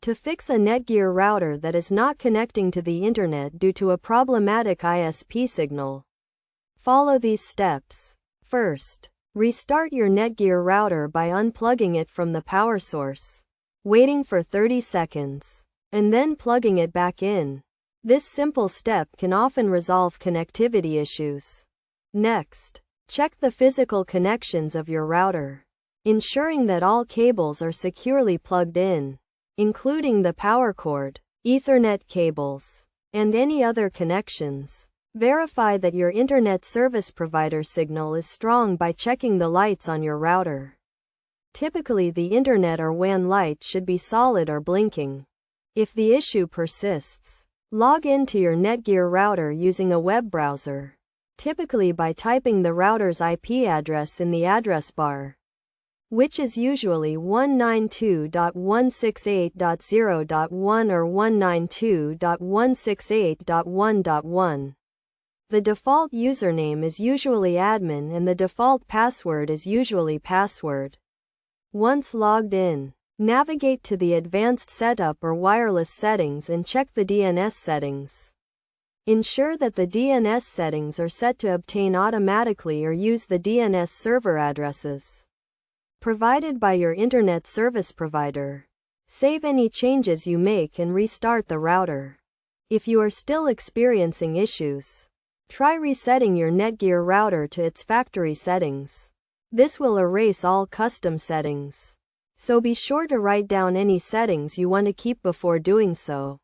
To fix a Netgear router that is not connecting to the internet due to a problematic ISP signal, follow these steps. First, restart your Netgear router by unplugging it from the power source, waiting for 30 seconds, and then plugging it back in. This simple step can often resolve connectivity issues. Next, check the physical connections of your router, ensuring that all cables are securely plugged in, including the power cord, Ethernet cables, and any other connections. Verify that your internet service provider signal is strong by checking the lights on your router. Typically, the internet or WAN light should be solid or blinking. If the issue persists, log into your Netgear router using a web browser, typically by typing the router's IP address in the address bar, which is usually 192.168.0.1 or 192.168.1.1. The default username is usually admin and the default password is usually password. Once logged in, navigate to the advanced setup or wireless settings and check the DNS settings. Ensure that the DNS settings are set to obtain automatically or use the DNS server addresses provided by your internet service provider. Save any changes you make and restart the router. If you are still experiencing issues, try resetting your Netgear router to its factory settings. This will erase all custom settings, so be sure to write down any settings you want to keep before doing so.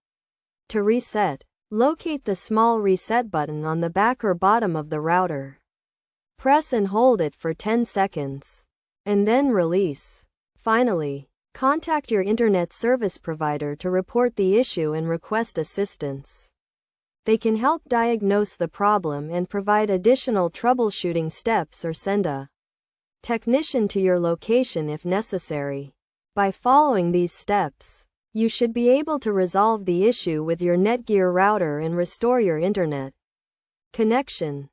To reset, locate the small reset button on the back or bottom of the router. Press and hold it for 10 seconds, and then release. Finally, contact your internet service provider to report the issue and request assistance. They can help diagnose the problem and provide additional troubleshooting steps or send a technician to your location if necessary. By following these steps, you should be able to resolve the issue with your Netgear router and restore your internet connection.